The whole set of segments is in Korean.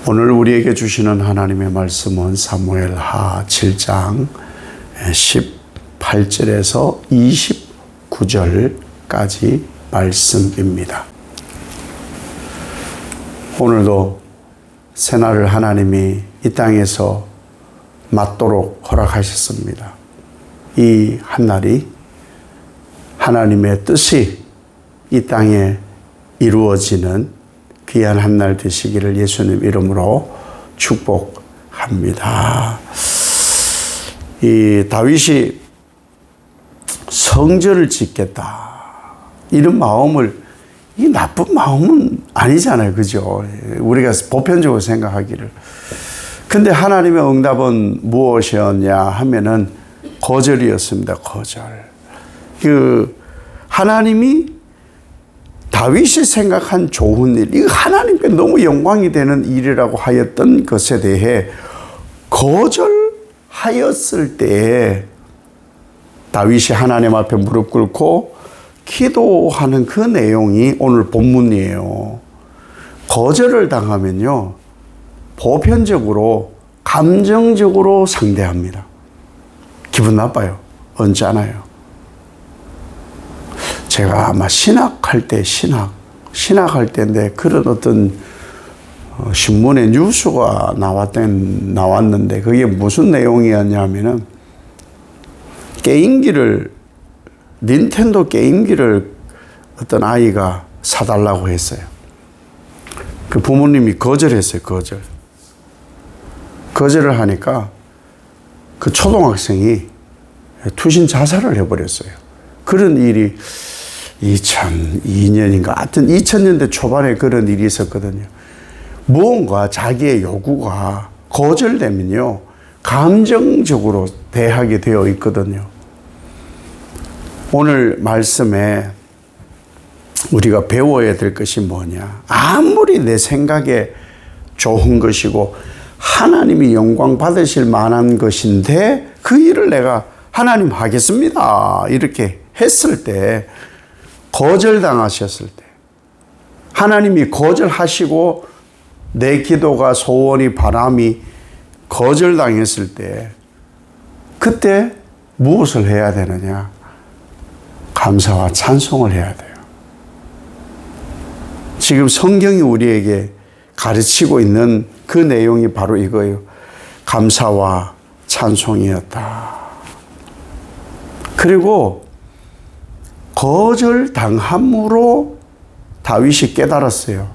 오늘 우리에게 주시는 하나님의 말씀은 사무엘하 7장 18절에서 29절까지 말씀입니다. 오늘도 새날을 하나님이 이 땅에서 맞도록 허락하셨습니다. 이 한날이 하나님의 뜻이 이 땅에 이루어지는 귀한 한날 되시기를 예수님 이름으로 축복합니다. 이 다윗이 성전을 짓겠다 이런 마음을, 이 나쁜 마음은 아니잖아요, 그죠? 우리가 보편적으로 생각하기를. 근데 하나님의 응답은 무엇이었냐 하면은 거절이었습니다. 거절. 하나님이 다윗이 생각한 좋은 일, 이거 하나님께 너무 영광이 되는 일이라고 하였던 것에 대해 거절하였을 때에 다윗이 하나님 앞에 무릎 꿇고 기도하는 그 내용이 오늘 본문이에요. 거절을 당하면요, 보편적으로 감정적으로 상대합니다. 기분 나빠요. 언짢아요. 제가 아마 신학할 때인데 그런 어떤 신문에 뉴스가 나왔는데 그게 무슨 내용이었냐면은 닌텐도 게임기를 어떤 아이가 사달라고 했어요. 그 부모님이 거절했어요. 거절을 하니까 그 초등학생이 투신 자살을 해버렸어요. 그런 일이 2002년인가 하여튼 2000년대 초반에 그런 일이 있었거든요. 무언가 자기의 요구가 거절되면요, 감정적으로 대하게 되어 있거든요. 오늘 말씀에 우리가 배워야 될 것이 뭐냐, 아무리 내 생각에 좋은 것이고 하나님이 영광 받으실 만한 것인데 그 일을 내가 하나님 하겠습니다 이렇게 했을 때, 거절당하셨을 때, 하나님이 거절하시고 내 기도가, 소원이, 바람이 거절당했을 때, 그때 무엇을 해야 되느냐? 감사와 찬송을 해야 돼요. 지금 성경이 우리에게 가르치고 있는 그 내용이 바로 이거예요. 감사와 찬송이었다. 그리고 거절당함으로 다윗이 깨달았어요.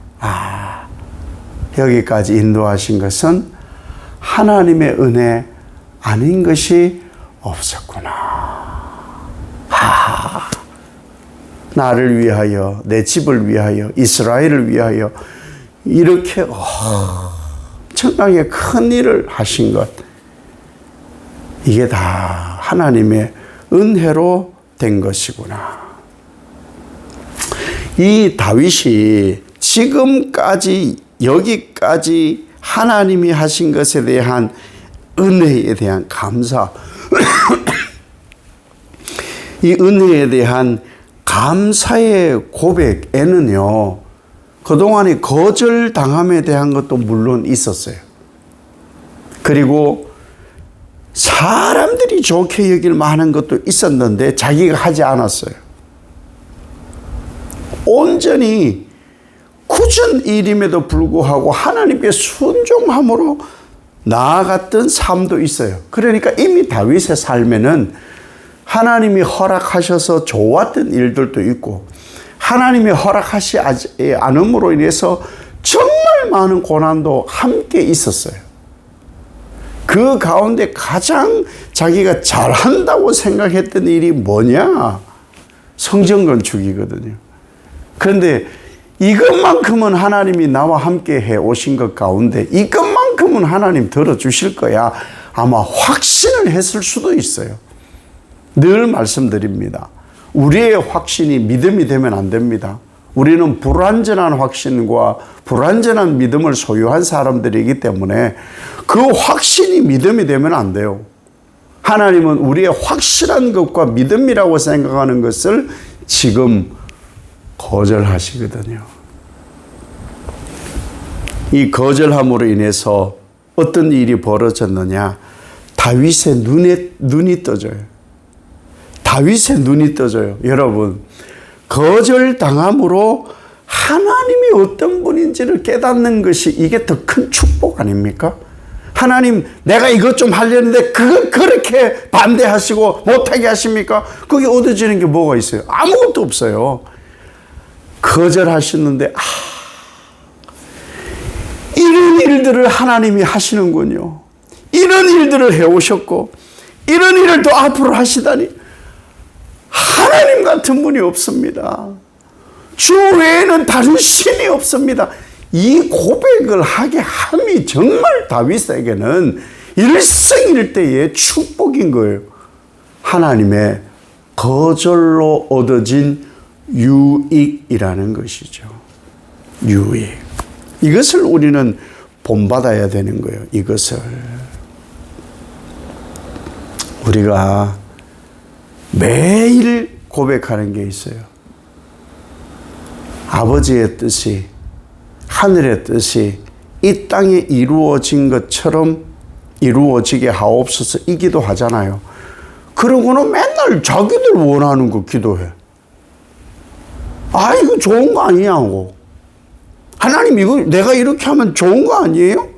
여기까지 인도하신 것은 하나님의 은혜 아닌 것이 없었구나. 나를 위하여, 내 집을 위하여, 이스라엘을 위하여 이렇게 엄청나게 큰 일을 하신 것, 이게 다 하나님의 은혜로 된 것이구나. 이 다윗이 지금까지 여기까지 하나님이 하신 것에 대한 은혜에 대한 감사, 이 은혜에 대한 감사의 고백에는요, 그동안에 거절당함에 대한 것도 물론 있었어요. 그리고 사람들이 좋게 여길 만한 것도 있었는데 자기가 하지 않았어요. 온전히 굳은 일임에도 불구하고 하나님께 순종함으로 나아갔던 삶도 있어요. 그러니까 이미 다윗의 삶에는 하나님이 허락하셔서 좋았던 일들도 있고, 하나님이 허락하지 않음으로 인해서 정말 많은 고난도 함께 있었어요. 그 가운데 가장 자기가 잘한다고 생각했던 일이 뭐냐? 성전 건축이거든요. 그런데 이것만큼은 하나님이 나와 함께 해 오신 것 가운데 이것만큼은 하나님 들어주실 거야, 아마 확신을 했을 수도 있어요. 늘 말씀드립니다. 우리의 확신이 믿음이 되면 안 됩니다. 우리는 불완전한 확신과 불완전한 믿음을 소유한 사람들이기 때문에 그 확신이 믿음이 되면 안 돼요. 하나님은 우리의 확실한 것과 믿음이라고 생각하는 것을 지금 거절하시거든요. 이 거절함으로 인해서 어떤 일이 벌어졌느냐? 다윗의 눈이 떠져요. 다윗의 눈이 떠져요. 여러분, 거절당함으로 하나님이 어떤 분인지를 깨닫는 것이 이게 더 큰 축복 아닙니까? 하나님, 내가 이것 좀 하려는데 그걸 그렇게 반대하시고 못하게 하십니까? 그게 얻어지는 게 뭐가 있어요? 아무것도 없어요. 거절하시는데 이런 일들을 하나님이 하시는군요. 이런 일들을 해오셨고 이런 일을 또 앞으로 하시다니 하나님 같은 분이 없습니다. 주 외에는 다른 신이 없습니다. 이 고백을 하게 함이 정말 다윗에게는 일생일대의 축복인 거예요. 하나님의 거절로 얻어진 유익이라는 것이죠. 유익. 이것을 우리는 본받아야 되는 거예요. 이것을. 우리가 매일 고백하는 게 있어요. 아버지의 뜻이, 하늘의 뜻이 이 땅에 이루어진 것처럼 이루어지게 하옵소서 이 기도하잖아요. 그러고는 맨날 자기들 원하는 거 기도해. 이거 좋은 거 아니냐고. 하나님, 이거 내가 이렇게 하면 좋은 거 아니에요?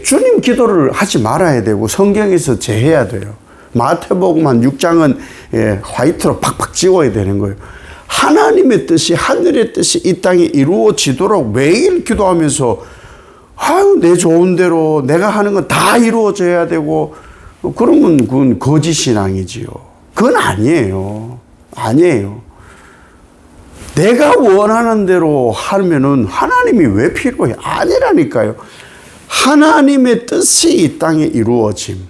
주님 기도를 하지 말아야 되고 성경에서 제해야 돼요. 마태복음 한 6장은 화이트로 팍팍 찍어야 되는 거예요. 하나님의 뜻이, 하늘의 뜻이 이 땅에 이루어지도록 매일 기도하면서 내 좋은 대로 내가 하는 건 다 이루어져야 되고 그러면 그건 거짓신앙이지요. 그건 아니에요. 아니에요. 내가 원하는 대로 하면은 하나님이 왜 필요해? 아니라니까요. 하나님의 뜻이 이 땅에 이루어짐.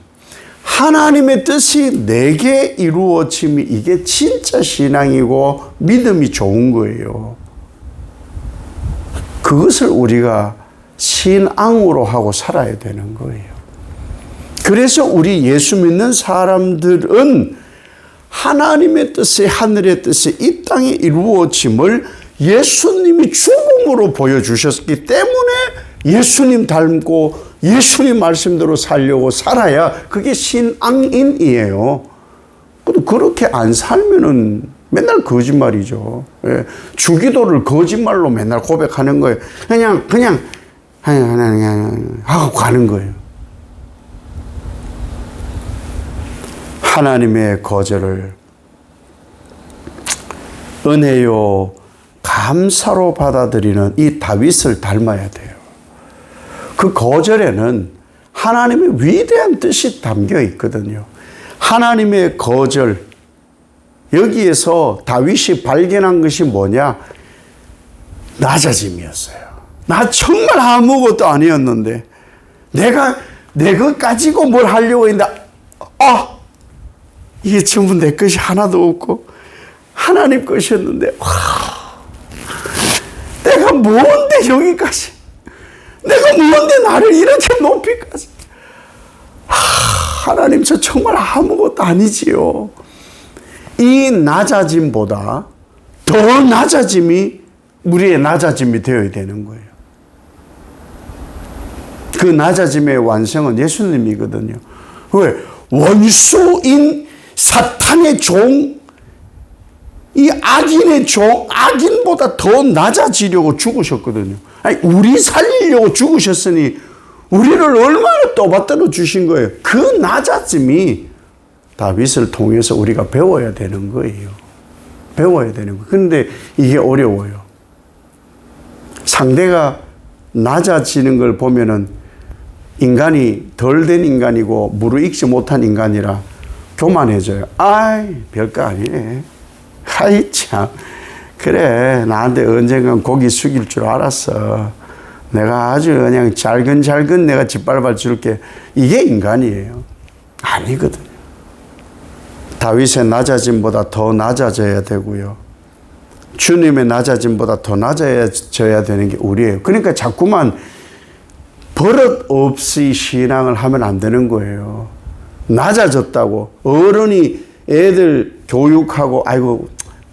하나님의 뜻이 내게 이루어짐이 이게 진짜 신앙이고 믿음이 좋은 거예요. 그것을 우리가 신앙으로 하고 살아야 되는 거예요. 그래서 우리 예수 믿는 사람들은 하나님의 뜻이, 하늘의 뜻이 이 땅에 이루어짐을 예수님이 죽음으로 보여주셨기 때문에 예수님 닮고 예수님 말씀대로 살려고 살아야 그게 신앙인이에요. 그렇게 안 살면은 맨날 거짓말이죠. 주기도를 거짓말로 맨날 고백하는 거예요. 그냥 하고 가는 거예요. 하나님의 거절을 은혜요 감사로 받아들이는 이 다윗을 닮아야 돼요. 그 거절에는 하나님의 위대한 뜻이 담겨 있거든요. 하나님의 거절, 여기에서 다윗이 발견한 것이 뭐냐? 낮아짐이었어요. 나 정말 아무것도 아니었는데 내가 내 것 가지고 뭘 하려고 했는데 이게 전부 내 것이 하나도 없고 하나님 것이었는데 내가 뭔데 여기까지, 내가 뭔데 나를 이렇게 높이까지. 하나님, 저 정말 아무것도 아니지요. 이 낮아짐보다 더 낮아짐이 우리의 낮아짐이 되어야 되는 거예요. 그 낮아짐의 완성은 예수님이거든요. 왜? 원수인 사탄의 종, 이 악인의 종, 악인보다 더 낮아지려고 죽으셨거든요. 우리 살리려고 죽으셨으니 우리를 얼마나 떠받들어 주신 거예요. 그 낮아짐이 다윗을 통해서 우리가 배워야 되는 거예요. 배워야 되는 거예요. 그런데 이게 어려워요. 상대가 낮아지는 걸 보면은 인간이 덜 된 인간이고 무르익지 못한 인간이라 교만해져요. 별거 아니네. 참. 그래, 나한테 언젠간 고기 숙일 줄 알았어. 내가 아주 그냥 잘근 내가 짓밟아 줄게. 이게 인간이에요. 아니거든요. 다윗의 낮아짐보다 더 낮아져야 되고요. 주님의 낮아짐보다 더 낮아져야 되는 게 우리예요. 그러니까 자꾸만 버릇 없이 신앙을 하면 안 되는 거예요. 낮아졌다고 어른이 애들 교육하고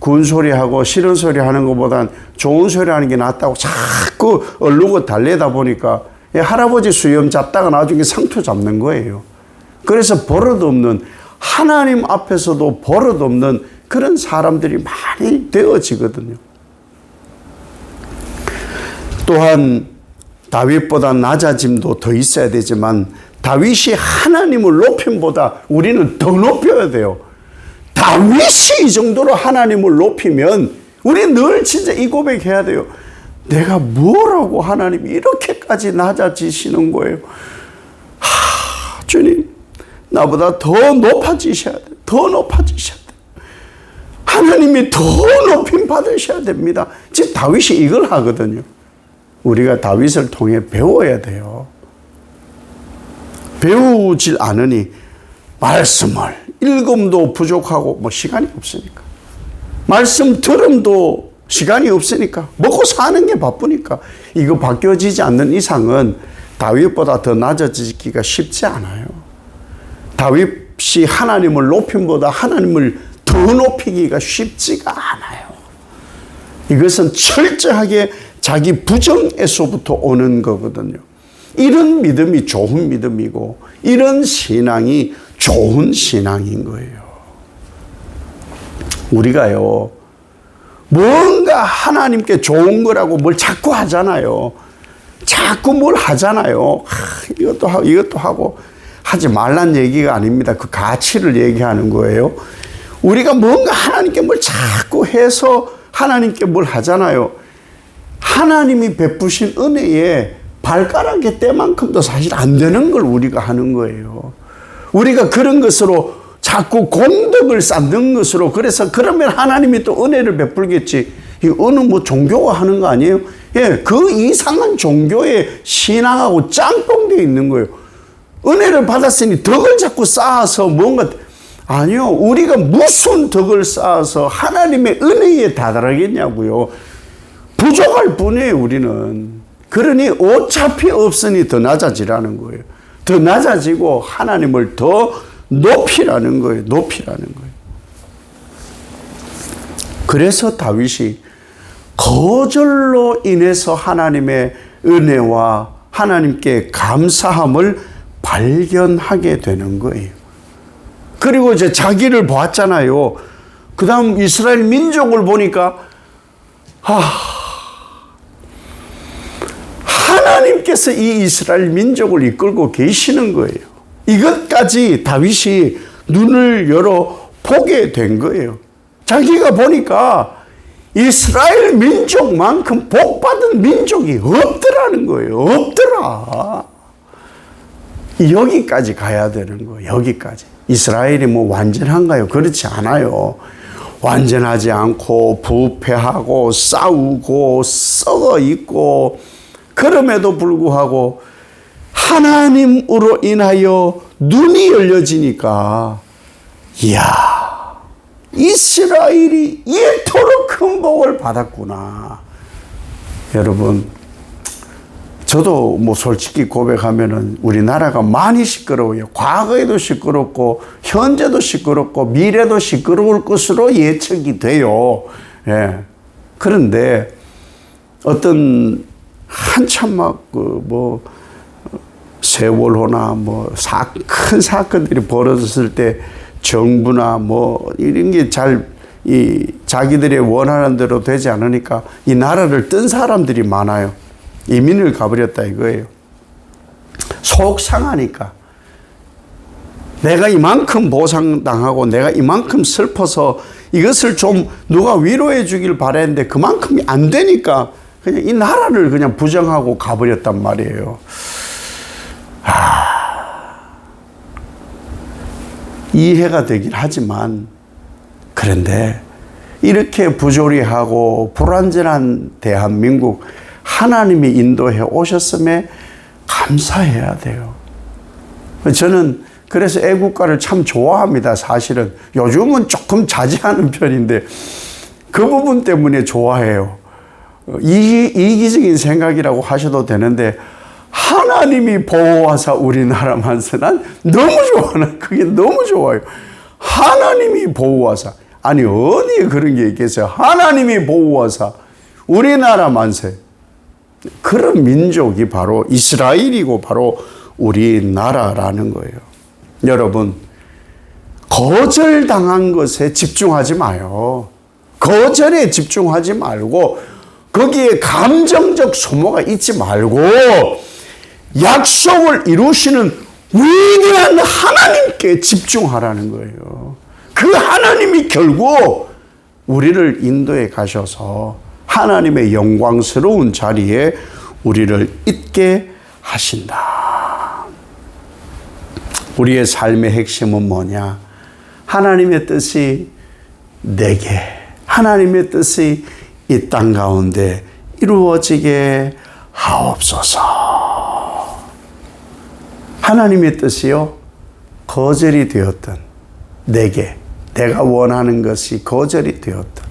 군 소리하고 싫은 소리 하는 것보단 좋은 소리 하는 게 낫다고 자꾸 얼르고 달래다 보니까 할아버지 수염 잡다가 나중에 상투 잡는 거예요. 그래서 버릇없는, 하나님 앞에서도 버릇없는 그런 사람들이 많이 되어지거든요. 또한 다윗보다 낮아짐도 더 있어야 되지만 다윗이 하나님을 높임보다 우리는 더 높여야 돼요. 다윗이 이 정도로 하나님을 높이면 우리 늘 진짜 이 고백해야 돼요. 내가 뭐라고 하나님이 이렇게까지 낮아지시는 거예요. 주님, 나보다 더 높아지셔야 돼요. 더 높아지셔야 돼요. 하나님이 더 높임 받으셔야 됩니다. 지금 다윗이 이걸 하거든요. 우리가 다윗을 통해 배워야 돼요. 배우질 않으니 말씀을 읽음도 부족하고 시간이 없으니까, 말씀 들음도 시간이 없으니까, 먹고 사는 게 바쁘니까 이거 바뀌어지지 않는 이상은 다윗보다 더 낮아지기가 쉽지 않아요. 다윗이 하나님을 높임보다 하나님을 더 높이기가 쉽지가 않아요. 이것은 철저하게 자기 부정에서부터 오는 거거든요. 이런 믿음이 좋은 믿음이고 이런 신앙이 좋은 신앙인 거예요. 우리가요, 뭔가 하나님께 좋은 거라고 뭘 자꾸 하잖아요. 자꾸 뭘 하잖아요. 이것도 하고 이것도 하고. 하지 말란 얘기가 아닙니다. 그 가치를 얘기하는 거예요. 우리가 뭔가 하나님께 뭘 자꾸 해서 하나님께 뭘 하잖아요. 하나님이 베푸신 은혜에 발가락의 때만큼도 사실 안 되는 걸 우리가 하는 거예요. 우리가 그런 것으로 자꾸 공덕을 쌓는 것으로, 그래서 그러면 하나님이 또 은혜를 베풀겠지. 이 어느 종교가 하는 거 아니에요? 예, 그 이상한 종교에 신앙하고 짬뽕되어 있는 거예요. 은혜를 받았으니 덕을 자꾸 쌓아서 뭔가, 아니요. 우리가 무슨 덕을 쌓아서 하나님의 은혜에 다다르겠냐고요. 부족할 뿐이에요, 우리는. 그러니 어차피 없으니 더 낮아지라는 거예요. 더 낮아지고 하나님을 더 높이라는 거예요. 높이라는 거예요. 그래서 다윗이 거절로 인해서 하나님의 은혜와 하나님께 감사함을 발견하게 되는 거예요. 그리고 이제 자기를 보았잖아요. 그 다음 이스라엘 민족을 보니까 하나님께서 이 이스라엘 민족을 이끌고 계시는 거예요. 이것까지 다윗이 눈을 열어 보게 된 거예요. 자기가 보니까 이스라엘 민족만큼 복받은 민족이 없더라는 거예요. 없더라. 여기까지 가야 되는 거예요. 여기까지. 이스라엘이 뭐 완전한가요? 그렇지 않아요. 완전하지 않고 부패하고 싸우고 썩어 있고, 그럼에도 불구하고 하나님으로 인하여 눈이 열려지니까, 이야, 이스라엘이 이토록 큰 복을 받았구나. 여러분, 저도 뭐 솔직히 고백하면은 우리나라가 많이 시끄러워요. 과거에도 시끄럽고 현재도 시끄럽고 미래도 시끄러울 것으로 예측이 돼요. 예. 그런데 어떤 한참 세월호나 큰 사건들이 벌어졌을 때 정부나 이런 게 자기들의 원하는 대로 되지 않으니까 이 나라를 뜬 사람들이 많아요. 이민을 가버렸다 이거예요. 속 상하니까. 내가 이만큼 보상당하고 내가 이만큼 슬퍼서 이것을 좀 누가 위로해 주길 바랬는데 그만큼이 안 되니까 그냥 이 나라를 그냥 부정하고 가버렸단 말이에요. 이해가 되긴 하지만, 그런데 이렇게 부조리하고 불완전한 대한민국, 하나님이 인도해 오셨음에 감사해야 돼요. 저는 그래서 애국가를 참 좋아합니다. 사실은 요즘은 조금 자제하는 편인데 그 부분 때문에 좋아해요. 이기적인 생각이라고 하셔도 되는데, 하나님이 보호하사 우리나라만서 난 너무 좋아요. 그게 너무 좋아요. 하나님이 보호하사. 아니 어디 그런 게 있겠어요. 하나님이 보호하사 우리나라 만세. 그런 민족이 바로 이스라엘이고 바로 우리나라라는 거예요. 여러분, 거절당한 것에 집중하지 마요. 거절에 집중하지 말고 거기에 감정적 소모가 있지 말고 약속을 이루시는 위대한 하나님께 집중하라는 거예요. 그 하나님이 결국 우리를 인도해 가셔서 하나님의 영광스러운 자리에 우리를 있게 하신다. 우리의 삶의 핵심은 뭐냐? 하나님의 뜻이 내게, 하나님의 뜻이 이 땅 가운데 이루어지게 하옵소서. 하나님의 뜻이요, 거절이 되었던 내게, 내가 원하는 것이 거절이 되었던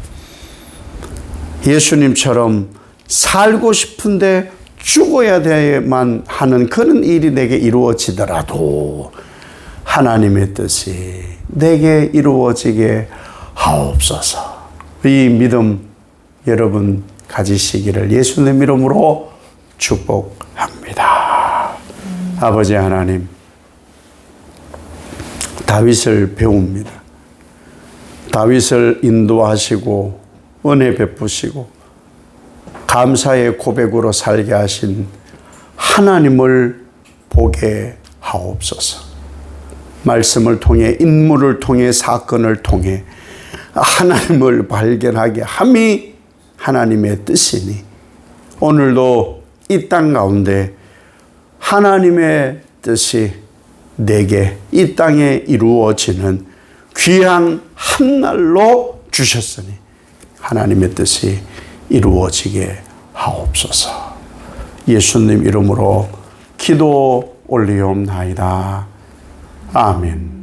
예수님처럼 살고 싶은데 죽어야 되만 하는 그런 일이 내게 이루어지더라도 하나님의 뜻이 내게 이루어지게 하옵소서. 이 믿음 여러분 가지시기를 예수님 이름으로 축복합니다. 아버지 하나님, 다윗을 배웁니다. 다윗을 인도하시고 은혜 베푸시고 감사의 고백으로 살게 하신 하나님을 보게 하옵소서. 말씀을 통해, 인물을 통해, 사건을 통해 하나님을 발견하게 함이 하나님의 뜻이니 오늘도 이 땅 가운데 하나님의 뜻이 내게 이 땅에 이루어지는 귀한 한 날로 주셨으니 하나님의 뜻이 이루어지게 하옵소서. 예수님 이름으로 기도 올리옵나이다. 아멘.